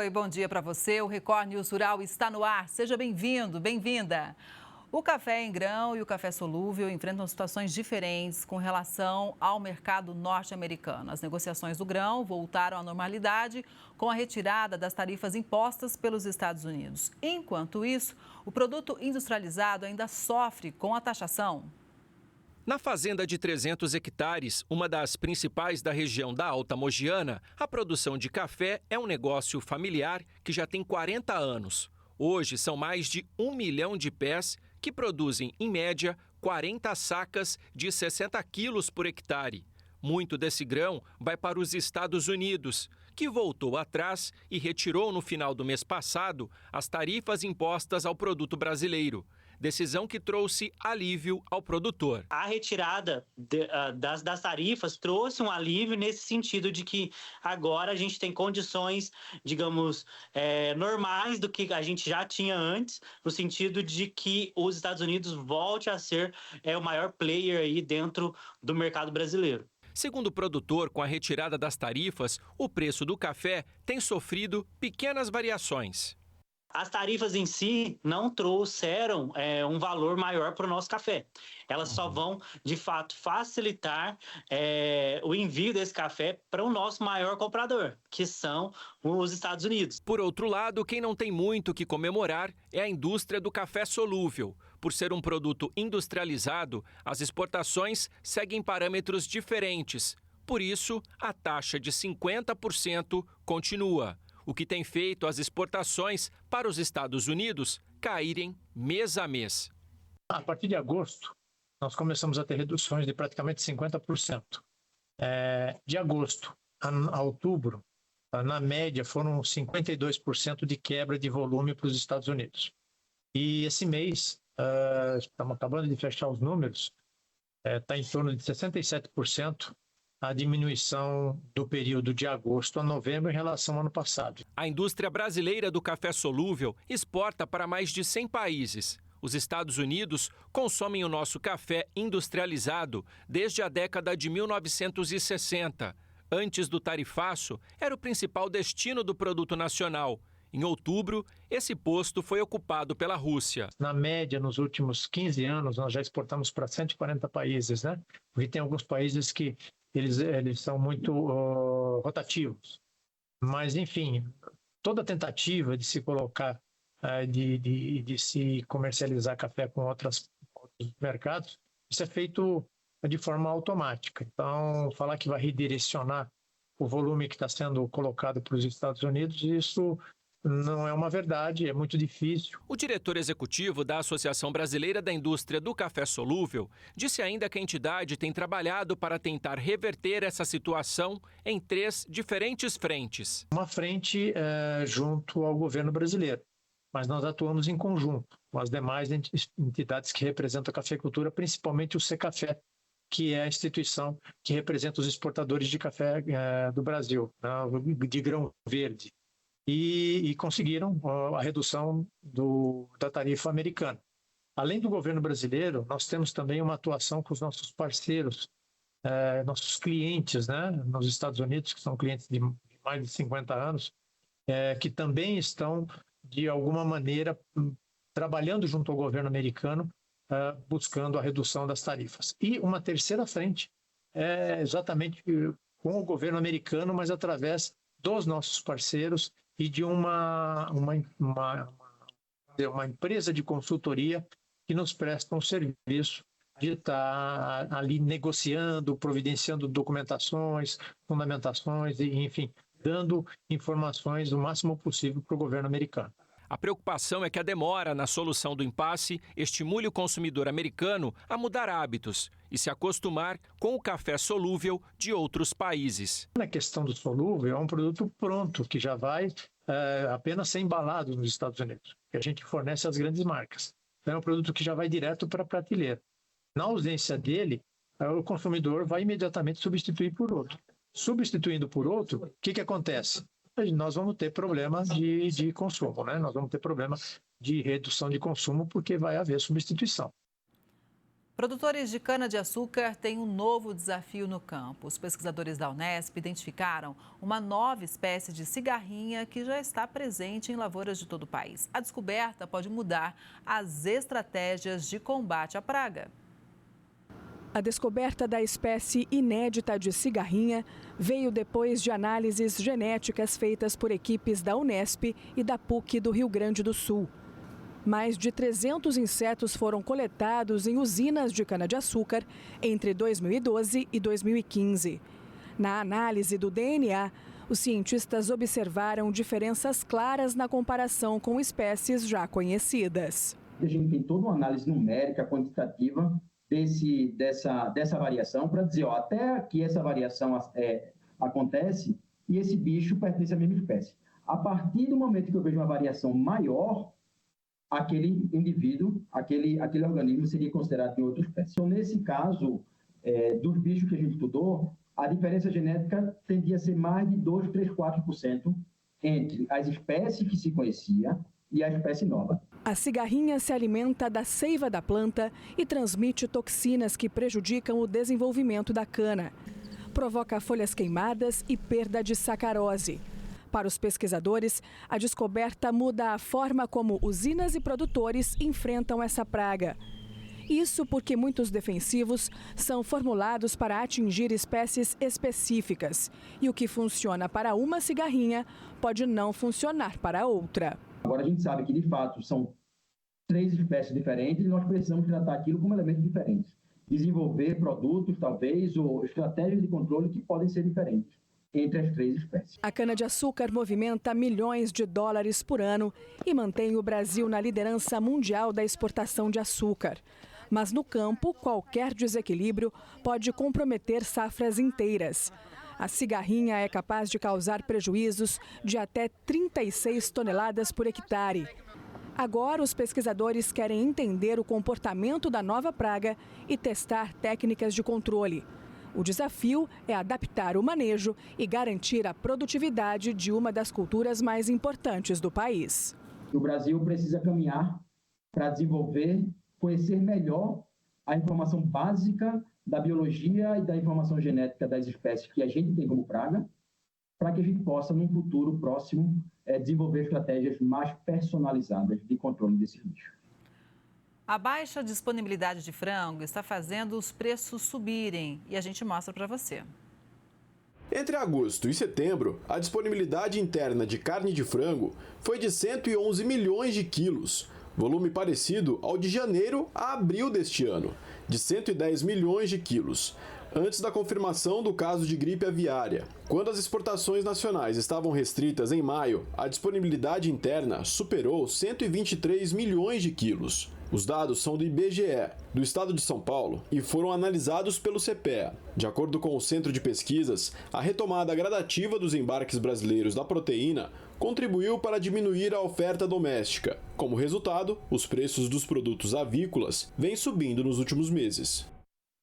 Oi, bom dia para você. O Record News Rural está no ar. Seja bem-vindo, bem-vinda. O café em grão e o café solúvel enfrentam situações diferentes com relação ao mercado norte-americano. As negociações do grão voltaram à normalidade com a retirada das tarifas impostas pelos Estados Unidos. Enquanto isso, o produto industrializado ainda sofre com a taxação. Na fazenda de 300 hectares, uma das principais da região da Alta Mogiana, a produção de café é um negócio familiar que já tem 40 anos. Hoje, são mais de 1 milhão de pés que produzem, em média, 40 sacas de 60 quilos por hectare. Muito desse grão vai para os Estados Unidos, que voltou atrás e retirou no final do mês passado as tarifas impostas ao produto brasileiro. Decisão que trouxe alívio ao produtor. A retirada das tarifas trouxe um alívio nesse sentido de que agora a gente tem condições, digamos, normais do que a gente já tinha antes, no sentido de que os Estados Unidos volte a ser o maior player aí dentro do mercado brasileiro. Segundo o produtor, com a retirada das tarifas, o preço do café tem sofrido pequenas variações. As tarifas em si não trouxeram um valor maior para o nosso café. Elas só vão, de fato, facilitar o envio desse café para o nosso maior comprador, que são os Estados Unidos. Por outro lado, quem não tem muito o que comemorar é a indústria do café solúvel. Por ser um produto industrializado, as exportações seguem parâmetros diferentes. Por isso, a taxa de 50% continua, o que tem feito as exportações para os Estados Unidos caírem mês a mês. A partir de agosto, nós começamos a ter reduções de praticamente 50%. De agosto a outubro, na média, foram 52% de quebra de volume para os Estados Unidos. E esse mês, estamos acabando de fechar os números, está em torno de 67%. A diminuição do período de agosto a novembro em relação ao ano passado. A indústria brasileira do café solúvel exporta para mais de 100 países. Os Estados Unidos consomem o nosso café industrializado desde a década de 1960. Antes do tarifaço, era o principal destino do produto nacional. Em outubro, esse posto foi ocupado pela Rússia. Na média, nos últimos 15 anos, nós já exportamos para 140 países, né? Porque tem alguns países que eles são muito rotativos. Mas, enfim, toda tentativa de se colocar, de se comercializar café com outros mercados, isso é feito de forma automática. Então, falar que vai redirecionar o volume que está sendo colocado para os Estados Unidos, isso não é uma verdade, é muito difícil. O diretor executivo da Associação Brasileira da Indústria do Café Solúvel disse ainda que a entidade tem trabalhado para tentar reverter essa situação em 3 diferentes frentes. Uma frente junto ao governo brasileiro, mas nós atuamos em conjunto com as demais entidades que representam a cafeicultura, principalmente o Secafé, que é a instituição que representa os exportadores de café do Brasil, de grão verde. E conseguiram a redução da tarifa americana. Além do governo brasileiro, nós temos também uma atuação com os nossos parceiros, nossos clientes, né, nos Estados Unidos, que são clientes de mais de 50 anos, que também estão, de alguma maneira, trabalhando junto ao governo americano, buscando a redução das tarifas. E uma terceira frente é exatamente com o governo americano, mas através dos nossos parceiros e de uma empresa de consultoria que nos presta um serviço de estar ali negociando, providenciando documentações, fundamentações e, enfim, dando informações o máximo possível para o governo americano. A preocupação é que a demora na solução do impasse estimule o consumidor americano a mudar hábitos e se acostumar com o café solúvel de outros países. Na questão do solúvel, é um produto pronto, que já vai apenas ser embalado nos Estados Unidos, que a gente fornece às grandes marcas. Então, é um produto que já vai direto para a prateleira. Na ausência dele, o consumidor vai imediatamente substituir por outro. Substituindo por outro, o que acontece? Nós vamos ter problema de consumo, né? Nós vamos ter problema de redução de consumo porque vai haver substituição. Produtores de cana-de-açúcar têm um novo desafio no campo. Os pesquisadores da Unesp identificaram uma nova espécie de cigarrinha que já está presente em lavouras de todo o país. A descoberta pode mudar as estratégias de combate à praga. A descoberta da espécie inédita de cigarrinha veio depois de análises genéticas feitas por equipes da Unesp e da PUC do Rio Grande do Sul. Mais de 300 insetos foram coletados em usinas de cana-de-açúcar entre 2012 e 2015. Na análise do DNA, os cientistas observaram diferenças claras na comparação com espécies já conhecidas. A gente tem toda uma análise numérica, quantitativa dessa variação para dizer, até que essa variação acontece e esse bicho pertence à mesma espécie. A partir do momento que eu vejo uma variação maior, aquele indivíduo, aquele organismo seria considerado de outra espécie. Então, nesse caso, dos bichos que a gente estudou, a diferença genética tendia a ser mais de 2, 3, 4% entre as espécies que se conhecia e a espécie nova. A cigarrinha se alimenta da seiva da planta e transmite toxinas que prejudicam o desenvolvimento da cana. Provoca folhas queimadas e perda de sacarose. Para os pesquisadores, a descoberta muda a forma como usinas e produtores enfrentam essa praga. Isso porque muitos defensivos são formulados para atingir espécies específicas. E o que funciona para uma cigarrinha pode não funcionar para outra. Agora a gente sabe que, de fato, são 3 espécies diferentes e nós precisamos tratar aquilo como elementos diferentes. Desenvolver produtos, talvez, ou estratégias de controle que podem ser diferentes entre as 3 espécies. A cana-de-açúcar movimenta milhões de dólares por ano e mantém o Brasil na liderança mundial da exportação de açúcar. Mas no campo, qualquer desequilíbrio pode comprometer safras inteiras. A cigarrinha é capaz de causar prejuízos de até 36 toneladas por hectare. Agora, os pesquisadores querem entender o comportamento da nova praga e testar técnicas de controle. O desafio é adaptar o manejo e garantir a produtividade de uma das culturas mais importantes do país. O Brasil precisa caminhar para desenvolver, conhecer melhor a informação básica da biologia e da informação genética das espécies que a gente tem como praga, para que a gente possa, num futuro próximo, desenvolver estratégias mais personalizadas de controle desse bicho. A baixa disponibilidade de frango está fazendo os preços subirem e a gente mostra para você. Entre agosto e setembro, a disponibilidade interna de carne de frango foi de 111 milhões de quilos, volume parecido ao de janeiro a abril deste ano, de 110 milhões de quilos. Antes da confirmação do caso de gripe aviária. Quando as exportações nacionais estavam restritas em maio, a disponibilidade interna superou 123 milhões de quilos. Os dados são do IBGE, do estado de São Paulo, e foram analisados pelo CPEA. De acordo com o Centro de Pesquisas, a retomada gradativa dos embarques brasileiros da proteína contribuiu para diminuir a oferta doméstica. Como resultado, os preços dos produtos avícolas vêm subindo nos últimos meses.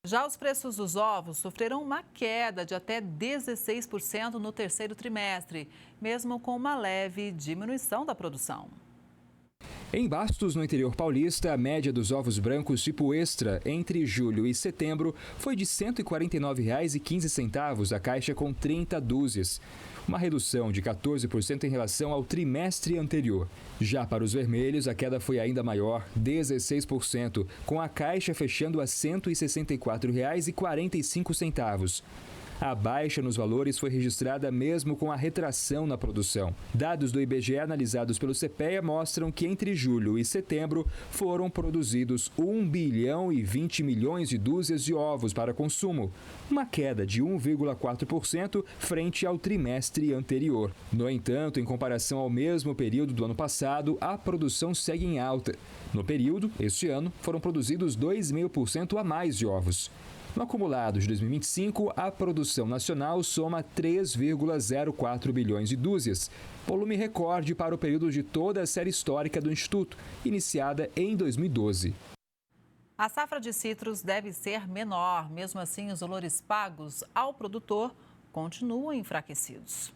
Já os preços dos ovos sofreram uma queda de até 16% no terceiro trimestre, mesmo com uma leve diminuição da produção. Em Bastos, no interior paulista, a média dos ovos brancos tipo extra entre julho e setembro foi de R$ 149,15 a caixa com 30 dúzias, uma redução de 14% em relação ao trimestre anterior. Já para os vermelhos, a queda foi ainda maior, 16%, com a caixa fechando a R$ 164,45. A baixa nos valores foi registrada mesmo com a retração na produção. Dados do IBGE analisados pelo CPEA mostram que entre julho e setembro foram produzidos 1 bilhão e 20 milhões de dúzias de ovos para consumo, uma queda de 1,4% frente ao trimestre anterior. No entanto, em comparação ao mesmo período do ano passado, a produção segue em alta. No período, este ano, foram produzidos 2,5% a mais de ovos. No acumulado de 2025, a produção nacional soma 3,04 bilhões de dúzias, volume recorde para o período de toda a série histórica do Instituto, iniciada em 2012. A safra de citros deve ser menor, mesmo assim os valores pagos ao produtor continuam enfraquecidos.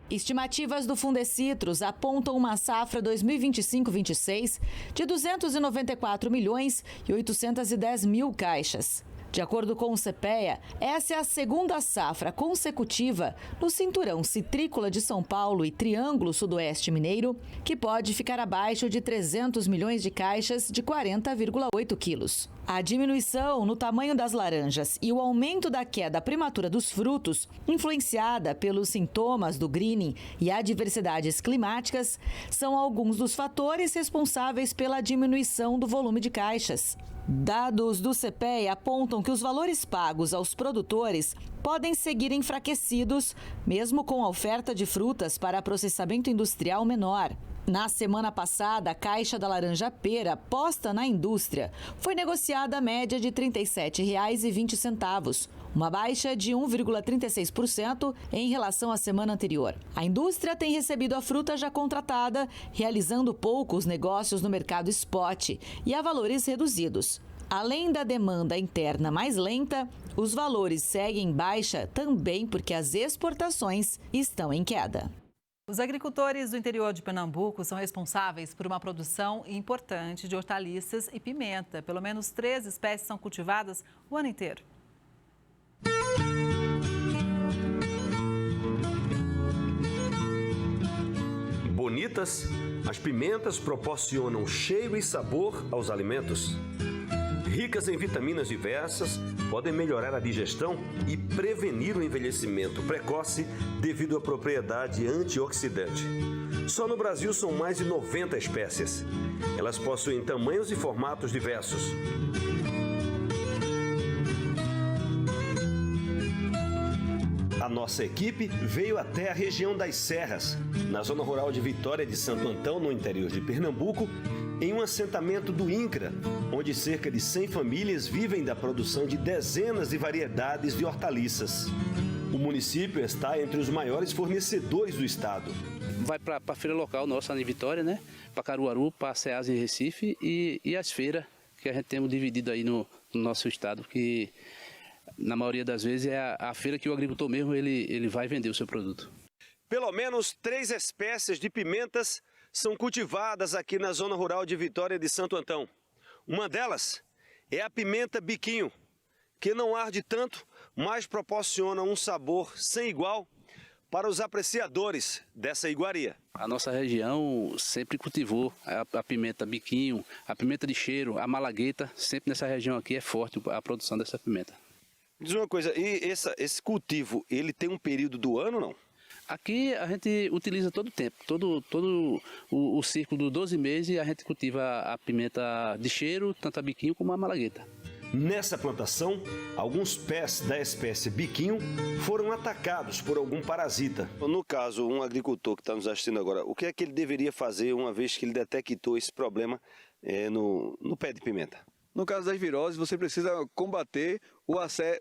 Estimativas do Fundecitrus apontam uma safra 2025-26 de 294 milhões e 810 mil caixas. De acordo com o CPEA, essa é a segunda safra consecutiva no cinturão citrícola de São Paulo e Triângulo Sudoeste Mineiro, que pode ficar abaixo de 300 milhões de caixas de 40,8 quilos. A diminuição no tamanho das laranjas e o aumento da queda prematura dos frutos, influenciada pelos sintomas do greening e adversidades climáticas, são alguns dos fatores responsáveis pela diminuição do volume de caixas. Dados do CPEA apontam que os valores pagos aos produtores podem seguir enfraquecidos, mesmo com a oferta de frutas para processamento industrial menor. Na semana passada, a caixa da laranja pera posta na indústria foi negociada a média de R$ 37,20, uma baixa de 1,36% em relação à semana anterior. A indústria tem recebido a fruta já contratada, realizando poucos negócios no mercado spot e a valores reduzidos. Além da demanda interna mais lenta, os valores seguem em baixa também porque as exportações estão em queda. Os agricultores do interior de Pernambuco são responsáveis por uma produção importante de hortaliças e pimenta. Pelo menos 3 espécies são cultivadas o ano inteiro. Bonitas, as pimentas proporcionam cheiro e sabor aos alimentos. Ricas em vitaminas diversas, podem melhorar a digestão e prevenir o envelhecimento precoce devido à propriedade antioxidante. Só no Brasil são mais de 90 espécies. Elas possuem tamanhos e formatos diversos. A nossa equipe veio até a região das Serras, na zona rural de Vitória de Santo Antão, no interior de Pernambuco, em um assentamento do INCRA, onde cerca de 100 famílias vivem da produção de dezenas de variedades de hortaliças. O município está entre os maiores fornecedores do estado. Vai para a feira local nossa em Vitória, né? Para Caruaru, para Ceasa em Recife e as feiras que a gente temos dividido aí no nosso estado, que na maioria das vezes é a feira que o agricultor mesmo ele vai vender o seu produto. Pelo menos 3 espécies de pimentas são cultivadas aqui na zona rural de Vitória de Santo Antão. Uma delas é a pimenta biquinho, que não arde tanto, mas proporciona um sabor sem igual para os apreciadores dessa iguaria. A nossa região sempre cultivou a pimenta biquinho, a pimenta de cheiro, a malagueta. Sempre nessa região aqui é forte a produção dessa pimenta. Diz uma coisa, e esse cultivo, ele tem um período do ano, não? Aqui a gente utiliza todo o tempo, todo o ciclo dos 12 meses a gente cultiva a pimenta de cheiro, tanto a biquinho como a malagueta. Nessa plantação, alguns pés da espécie biquinho foram atacados por algum parasita. No caso, um agricultor que está nos assistindo agora, o que é que ele deveria fazer uma vez que ele detectou esse problema no pé de pimenta? No caso das viroses, você precisa combater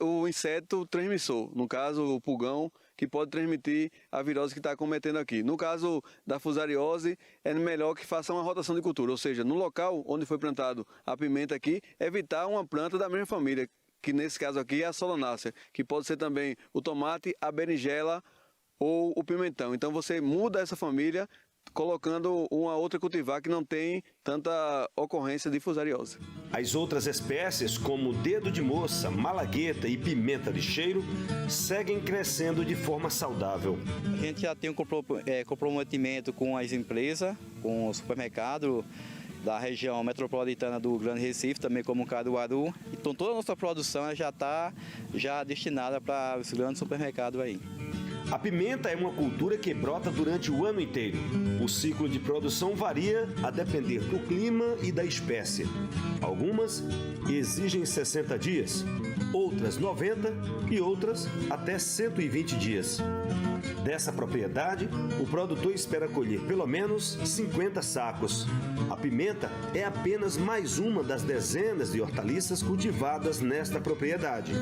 o inseto transmissor, no caso o pulgão, que pode transmitir a virose que está acometendo aqui. No caso da fusariose, é melhor que faça uma rotação de cultura, ou seja, no local onde foi plantado a pimenta aqui, evitar uma planta da mesma família, que nesse caso aqui é a solanácea, que pode ser também o tomate, a berinjela ou o pimentão. Então você muda essa família, colocando uma outra cultivar que não tem tanta ocorrência de fusariose. As outras espécies, como dedo de moça, malagueta e pimenta de cheiro, seguem crescendo de forma saudável. A gente já tem um comprometimento com as empresas, com o supermercado da região metropolitana do Grande Recife, também como Caruaru. Então toda a nossa produção já está destinada para os grandes supermercados aí. A pimenta é uma cultura que brota durante o ano inteiro. O ciclo de produção varia a depender do clima e da espécie. Algumas exigem 60 dias, outras 90 e outras até 120 dias. Dessa propriedade, o produtor espera colher pelo menos 50 sacos. A pimenta é apenas mais uma das dezenas de hortaliças cultivadas nesta propriedade.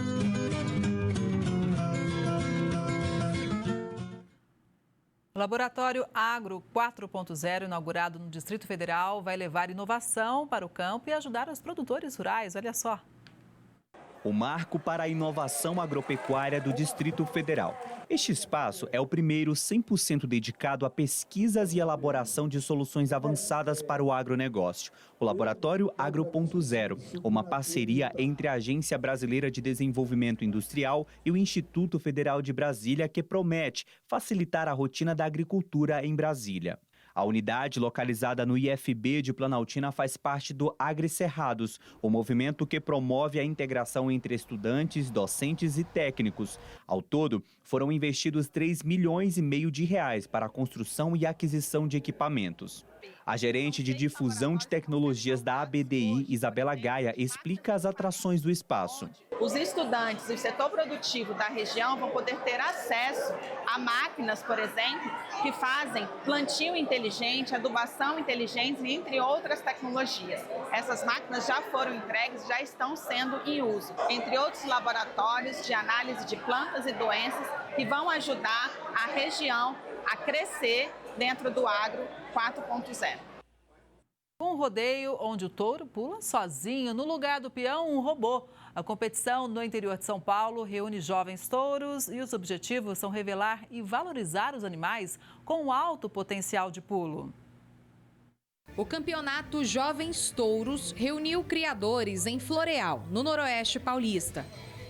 O Laboratório Agro 4.0, inaugurado no Distrito Federal, vai levar inovação para o campo e ajudar os produtores rurais. Olha só. o marco para a inovação agropecuária do Distrito Federal. Este espaço é o primeiro 100% dedicado a pesquisas e elaboração de soluções avançadas para o agronegócio. O Laboratório Agro.0, uma parceria entre a Agência Brasileira de Desenvolvimento Industrial e o Instituto Federal de Brasília, que promete facilitar a rotina da agricultura em Brasília. A unidade, localizada no IFB de Planaltina, faz parte do AgriCerrados, o movimento que promove a integração entre estudantes, docentes e técnicos. Ao todo, foram investidos R$3,5 milhões para a construção e aquisição de equipamentos. A gerente de difusão de tecnologias da ABDI, Isabela Gaia, explica as atrações do espaço. Os estudantes do setor produtivo da região vão poder ter acesso a máquinas, por exemplo, que fazem plantio inteligente, adubação inteligente, entre outras tecnologias. Essas máquinas já foram entregues, já estão sendo em uso, entre outros laboratórios de análise de plantas e doenças que vão ajudar a região a crescer dentro do Agro 4.0. Um rodeio onde o touro pula sozinho, no lugar do peão, um robô. A competição no interior de São Paulo reúne jovens touros e os objetivos são revelar e valorizar os animais com alto potencial de pulo. O campeonato Jovens Touros reuniu criadores em Floreal, no Noroeste Paulista.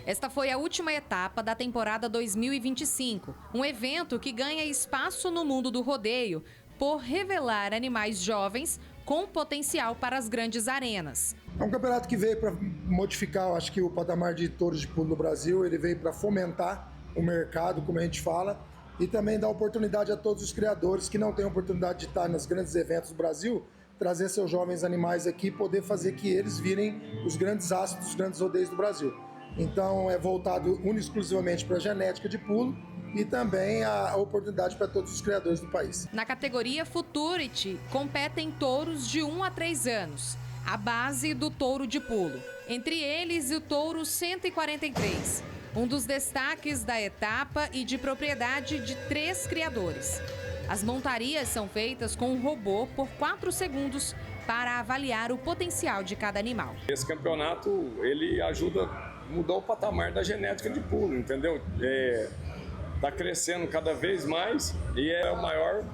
Esta foi a última etapa da temporada 2025, um evento que ganha espaço no mundo do rodeio por revelar animais jovens com potencial para as grandes arenas. É um campeonato que veio para modificar, acho que o patamar de touros de pulo no Brasil, ele veio para fomentar o mercado, como a gente fala, e também dar oportunidade a todos os criadores que não têm oportunidade de estar nos grandes eventos do Brasil, trazer seus jovens animais aqui e poder fazer que eles virem os grandes astros dos grandes rodeios do Brasil. Então é voltado exclusivamente para a genética de pulo e também a oportunidade para todos os criadores do país. Na categoria Futurity, competem touros de 1 a 3 anos, a base do touro de pulo. Entre eles, o touro 143, um dos destaques da etapa e de propriedade de 3 criadores. As montarias são feitas com um robô por 4 segundos para avaliar o potencial de cada animal. Esse campeonato, ele ajuda a mudar o patamar da genética de pulo, entendeu? Está crescendo cada vez mais e é a maior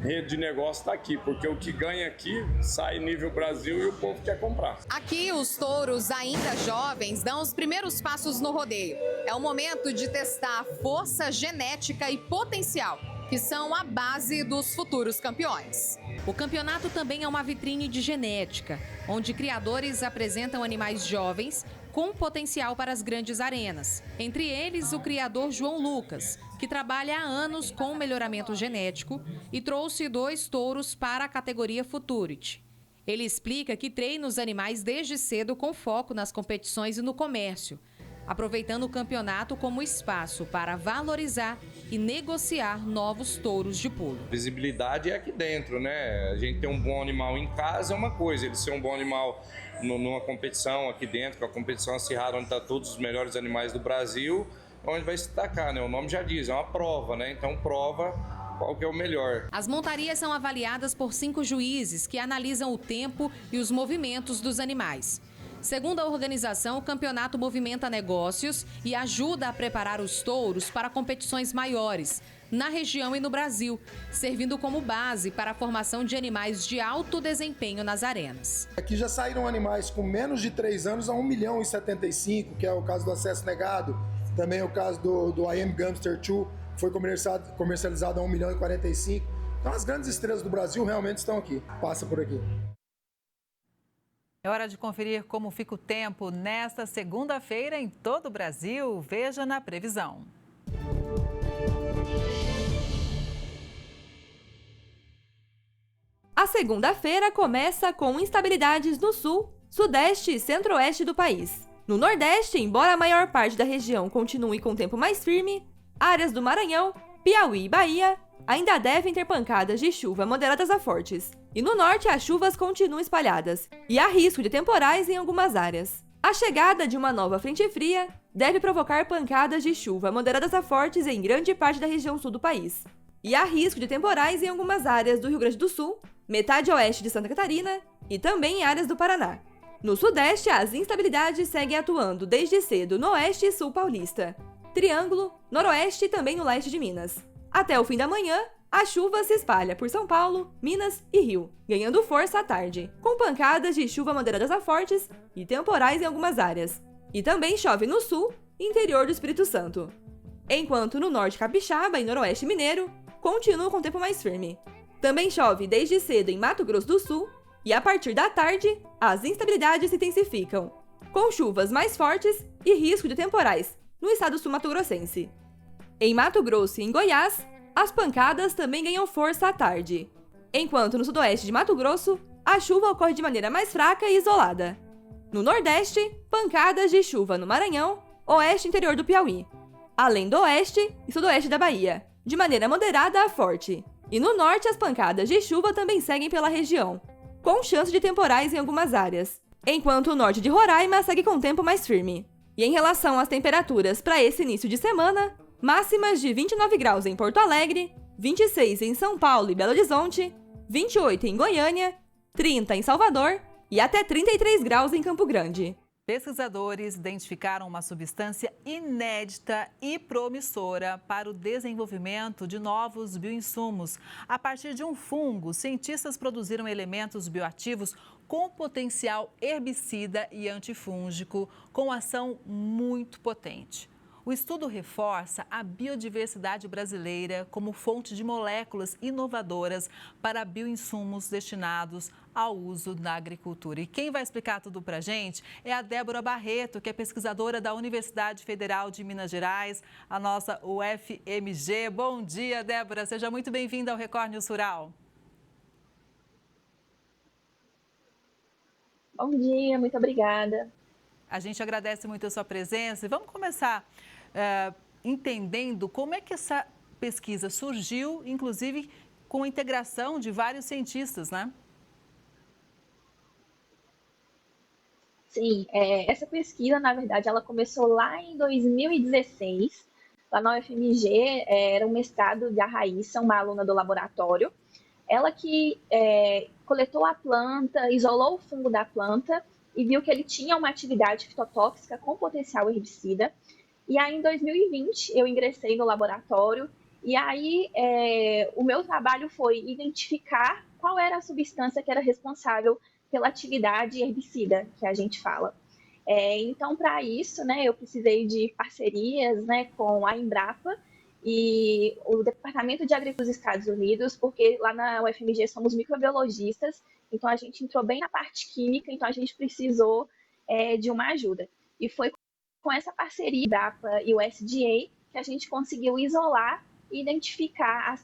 rede de negócio está aqui, porque o que ganha aqui sai nível Brasil e o povo quer comprar. Aqui os touros ainda jovens dão os primeiros passos no rodeio. É o momento de testar força, genética e potencial, que são a base dos futuros campeões. O campeonato também é uma vitrine de genética, onde criadores apresentam animais jovens com potencial para as grandes arenas. Entre eles, o criador João Lucas, que trabalha há anos com melhoramento genético e trouxe 2 touros para a categoria Futurity. Ele explica que treina os animais desde cedo com foco nas competições e no comércio, aproveitando o campeonato como espaço para valorizar e negociar novos touros de pulo. Visibilidade é aqui dentro, né? A gente ter um bom animal em casa é uma coisa, ele ser um bom animal numa competição aqui dentro, que é a competição acirrada, onde está todos os melhores animais do Brasil, onde vai se destacar, né? O nome já diz, é uma prova, né? Então prova qual que é o melhor. As montarias são avaliadas por 5 juízes que analisam o tempo e os movimentos dos animais. Segundo a organização, o campeonato movimenta negócios e ajuda a preparar os touros para competições maiores, na região e no Brasil, servindo como base para a formação de animais de alto desempenho nas arenas. Aqui já saíram animais com menos de 3 anos a 1,75 milhão, que é o caso do acesso negado, também é o caso do I Am Gamster 2, foi comercializado a 1,45 milhão. Então as grandes estrelas do Brasil realmente estão aqui, passa por aqui. É hora de conferir como fica o tempo nesta segunda-feira em todo o Brasil. Veja na previsão. A segunda-feira começa com instabilidades no sul, sudeste e centro-oeste do país. No nordeste, embora a maior parte da região continue com tempo mais firme, áreas do Maranhão, Piauí e Bahia ainda devem ter pancadas de chuva moderadas a fortes. E no norte, as chuvas continuam espalhadas e há risco de temporais em algumas áreas. A chegada de uma nova frente fria deve provocar pancadas de chuva moderadas a fortes em grande parte da região sul do país. E há risco de temporais em algumas áreas do Rio Grande do Sul, metade oeste de Santa Catarina e também em áreas do Paraná. No Sudeste, as instabilidades seguem atuando desde cedo no Oeste e Sul paulista, Triângulo, Noroeste e também no Leste de Minas. Até o fim da manhã, a chuva se espalha por São Paulo, Minas e Rio, ganhando força à tarde, com pancadas de chuva moderadas a fortes e temporais em algumas áreas. E também chove no sul e interior do Espírito Santo. Enquanto no norte capixaba e noroeste mineiro, continua com tempo mais firme. Também chove desde cedo em Mato Grosso do Sul e a partir da tarde, as instabilidades se intensificam, com chuvas mais fortes e risco de temporais no estado sul-mato-grossense. Em Mato Grosso e em Goiás, as pancadas também ganham força à tarde, enquanto no sudoeste de Mato Grosso, a chuva ocorre de maneira mais fraca e isolada. No Nordeste, pancadas de chuva no Maranhão, oeste e interior do Piauí, além do oeste e sudoeste da Bahia, de maneira moderada a forte. E no Norte, as pancadas de chuva também seguem pela região, com chance de temporais em algumas áreas, enquanto o norte de Roraima segue com tempo mais firme. E em relação às temperaturas para esse início de semana, máximas de 29 graus em Porto Alegre, 26 em São Paulo e Belo Horizonte, 28 em Goiânia, 30 em Salvador e até 33 graus em Campo Grande. Pesquisadores identificaram uma substância inédita e promissora para o desenvolvimento de novos bioinsumos. A partir de um fungo, cientistas produziram elementos bioativos com potencial herbicida e antifúngico, com ação muito potente. O estudo reforça a biodiversidade brasileira como fonte de moléculas inovadoras para bioinsumos destinados ao uso na agricultura. E quem vai explicar tudo para a gente é a Débora Barreto, que é pesquisadora da Universidade Federal de Minas Gerais, a nossa UFMG. Bom dia, Débora. Seja muito bem-vinda ao Record News Rural. Bom dia, muito obrigada. A gente agradece muito a sua presença e vamos começar entendendo como é que essa pesquisa surgiu, inclusive com a integração de vários cientistas, né? Sim, essa pesquisa, na verdade, ela começou lá em 2016, lá na UFMG, era um mestrado da Raíssa, uma aluna do laboratório. Ela que coletou a planta, isolou o fungo da planta e viu que ele tinha uma atividade fitotóxica com potencial herbicida. E aí, em 2020, eu ingressei no laboratório e aí o meu trabalho foi identificar qual era a substância que era responsável pela atividade herbicida que a gente fala. Então, para isso, né, eu precisei de parcerias, né, com a Embrapa e o Departamento de Agricultura dos Estados Unidos, porque lá na UFMG somos microbiologistas, então a gente entrou bem na parte química, então a gente precisou de uma ajuda. E foi com essa parceria da Embrapa e o SDA que a gente conseguiu isolar e identificar as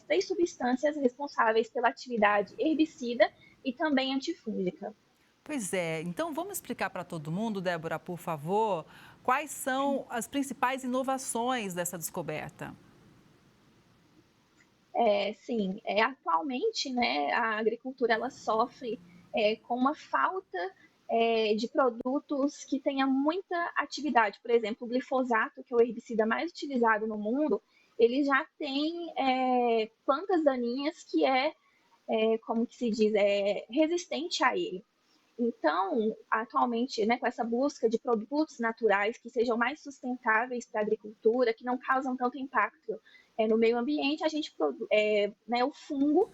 três substâncias responsáveis pela atividade herbicida e também antifúngica. Pois é, então vamos explicar para todo mundo, Débora, por favor, quais são as principais inovações dessa descoberta? Sim, atualmente, né, a agricultura ela sofre com uma falta de produtos que tenha muita atividade. Por exemplo, o glifosato, que é o herbicida mais utilizado no mundo, ele já tem plantas daninhas que como que se diz, resistente a ele. Então, atualmente, né, com essa busca de produtos naturais que sejam mais sustentáveis para a agricultura, que não causam tanto impacto no meio ambiente, a gente né, o fungo,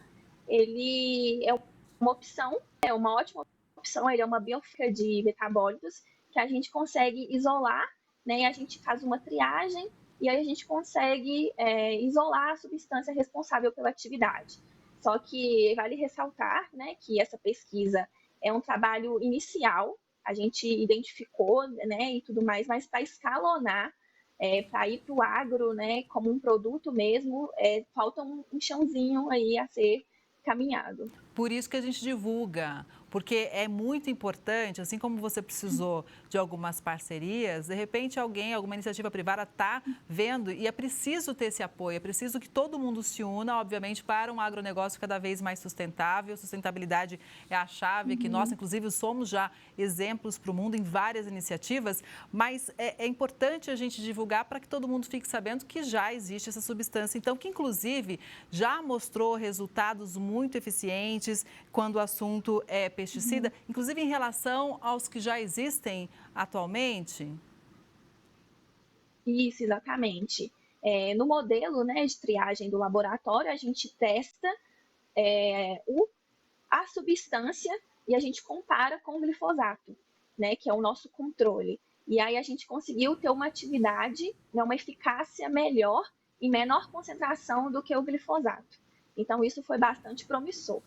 ele é uma opção, é uma ótima opção, ele é uma biofísica de metabólitos que a gente consegue isolar, né, e a gente faz uma triagem e aí a gente consegue isolar a substância responsável pela atividade. Só que vale ressaltar, né, que essa pesquisa é um trabalho inicial, a gente identificou, né, e tudo mais, mas para escalonar, para ir para o agro, né, como um produto mesmo, falta um chãozinho aí a ser caminhado. Por isso que a gente divulga, porque é muito importante, assim como você precisou de algumas parcerias, de repente alguma iniciativa privada está vendo e é preciso ter esse apoio, é preciso que todo mundo se una, obviamente, para um agronegócio cada vez mais sustentável. Sustentabilidade é a chave, que nós, inclusive, somos já exemplos para o mundo em várias iniciativas, mas é importante a gente divulgar para que todo mundo fique sabendo que já existe essa substância, então, que inclusive já mostrou resultados muito eficientes quando o assunto é pesquisa pesticida, inclusive em relação aos que já existem atualmente? Isso, exatamente. No modelo, né, de triagem do laboratório, a gente testa a substância e a gente compara com o glifosato, né, que é o nosso controle. E aí a gente conseguiu ter uma atividade, né, uma eficácia melhor e menor concentração do que o glifosato. Então, isso foi bastante promissor.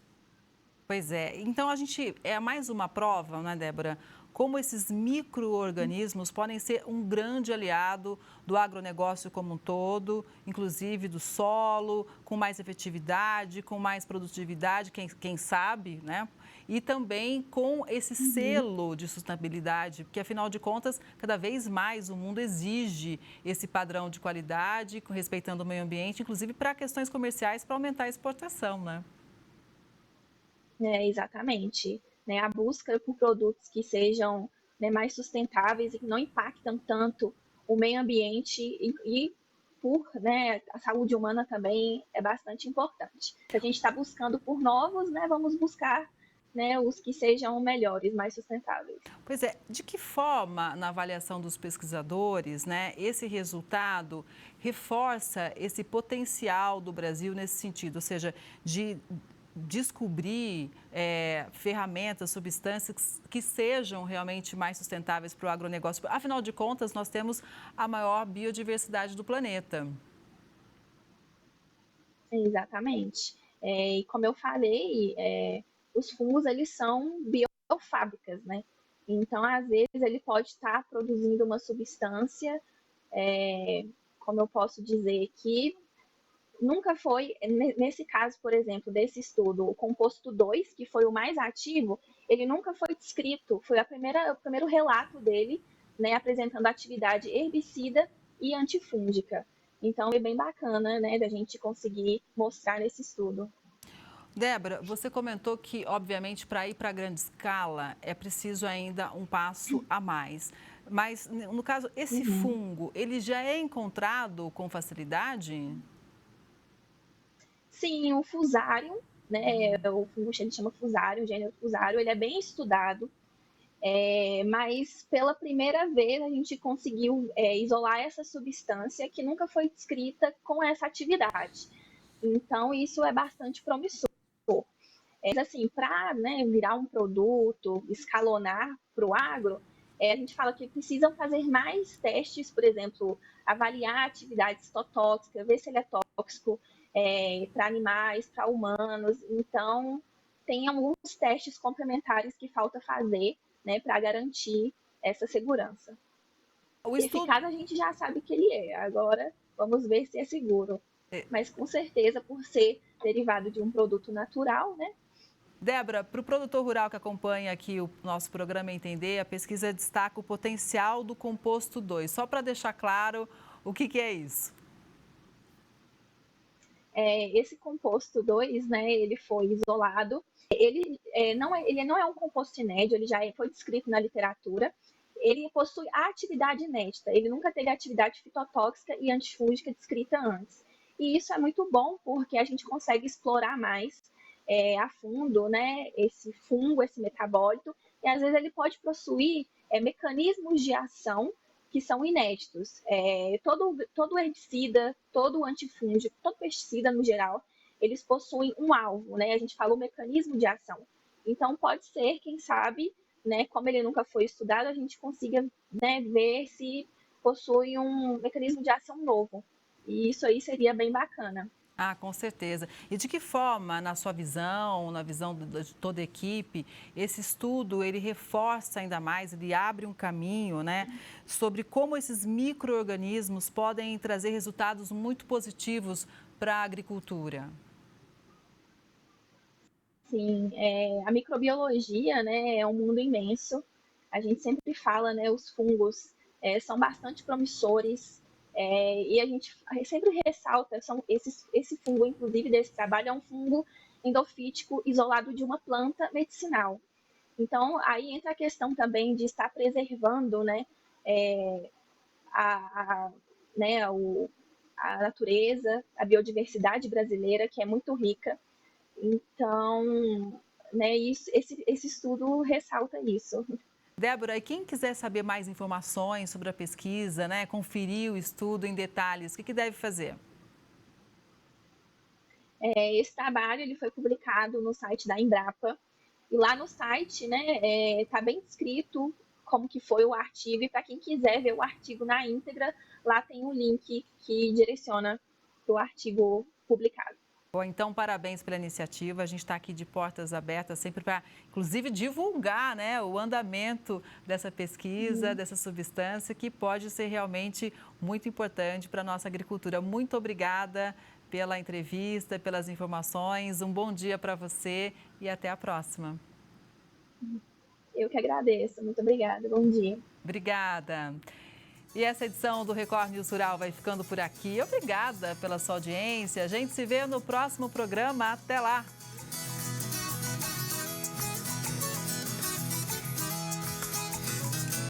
Pois é. Então, a gente é mais uma prova, né, Débora? Como esses micro-organismos podem ser um grande aliado do agronegócio como um todo, inclusive do solo, com mais efetividade, com mais produtividade, quem sabe, né? E também com esse selo de sustentabilidade, porque, afinal de contas, cada vez mais o mundo exige esse padrão de qualidade, respeitando o meio ambiente, inclusive para questões comerciais, para aumentar a exportação, né? Exatamente. Né, a busca por produtos que sejam, né, mais sustentáveis e que não impactam tanto o meio ambiente e por, né, a saúde humana também é bastante importante. Se a gente está buscando por novos, né, vamos buscar, né, os que sejam melhores, mais sustentáveis. Pois é, de que forma, na avaliação dos pesquisadores, né, esse resultado reforça esse potencial do Brasil nesse sentido, ou seja, de descobrir ferramentas, substâncias que sejam realmente mais sustentáveis para o agronegócio. Afinal de contas, nós temos a maior biodiversidade do planeta. Exatamente. E como eu falei, os fungos, eles são biofábricas, né? Então, às vezes, ele pode estar produzindo uma substância, como eu posso dizer, que nunca foi, nesse caso, por exemplo, desse estudo, o composto 2, que foi o mais ativo, ele nunca foi descrito, foi o primeiro relato dele, né, apresentando atividade herbicida e antifúngica. Então, é bem bacana, né, da gente conseguir mostrar nesse estudo. Débora, você comentou que, obviamente, para ir para grande escala, é preciso ainda um passo a mais. Mas, no caso, esse fungo, ele já é encontrado com facilidade? Sim, o fusário, né, o fungo ele chama fusário, o gênero fusário, ele é bem estudado, mas pela primeira vez a gente conseguiu isolar essa substância que nunca foi descrita com essa atividade. Então, isso é bastante promissor. Mas, assim, para, né, virar um produto, escalonar para o agro, a gente fala que precisam fazer mais testes, por exemplo, avaliar a atividade citotóxica, ver se ele é tóxico, para animais, para humanos. Então, tem alguns testes complementares que falta fazer, né, para garantir essa segurança. Eficaz a gente já sabe que ele é, agora vamos ver se é seguro. Mas, com certeza, por ser derivado de um produto natural, né? Débora, para o produtor rural que acompanha aqui o nosso programa Entender, a pesquisa destaca o potencial do composto 2. Só para deixar claro, o que é isso? Esse composto 2, né, ele foi isolado. Ele não é um composto inédito, ele já foi descrito na literatura. Ele possui a atividade inédita, ele nunca teve atividade fitotóxica e antifúngica descrita antes. E isso é muito bom porque a gente consegue explorar mais a fundo, né, esse fungo, esse metabólito, e às vezes ele pode possuir mecanismos de ação que são inéditos. Todo herbicida, todo antifúngico, todo pesticida no geral, eles possuem um alvo, né? A gente fala o mecanismo de ação. Então, pode ser, quem sabe, né, como ele nunca foi estudado, a gente consiga, né, ver se possui um mecanismo de ação novo. E isso aí seria bem bacana. Ah, com certeza. E de que forma, na sua visão, na visão de toda a equipe, esse estudo, ele reforça ainda mais, ele abre um caminho, né, sobre como esses micro-organismos podem trazer resultados muito positivos para a agricultura? Sim, a microbiologia, né, é um mundo imenso. A gente sempre fala, né, os fungos são bastante promissores. E a gente sempre ressalta, esse fungo, inclusive, desse trabalho, é um fungo endofítico isolado de uma planta medicinal. Então, aí entra a questão também de estar preservando, né, a natureza, a biodiversidade brasileira, que é muito rica. Então, né? Esse estudo ressalta isso. Débora, e quem quiser saber mais informações sobre a pesquisa, né, conferir o estudo em detalhes, o que deve fazer? Esse trabalho ele foi publicado no site da Embrapa, e lá no site, né, tá bem descrito como que foi o artigo, e para quem quiser ver o artigo na íntegra, lá tem um link que direciona para o artigo publicado. Bom, então, parabéns pela iniciativa. A gente está aqui de portas abertas sempre para, inclusive, divulgar, né, o andamento dessa pesquisa, dessa substância, que pode ser realmente muito importante para a nossa agricultura. Muito obrigada pela entrevista, pelas informações. Um bom dia para você e até a próxima. Eu que agradeço. Muito obrigada. Bom dia. Obrigada. E essa edição do Record News Rural vai ficando por aqui. Obrigada pela sua audiência. A gente se vê no próximo programa. Até lá!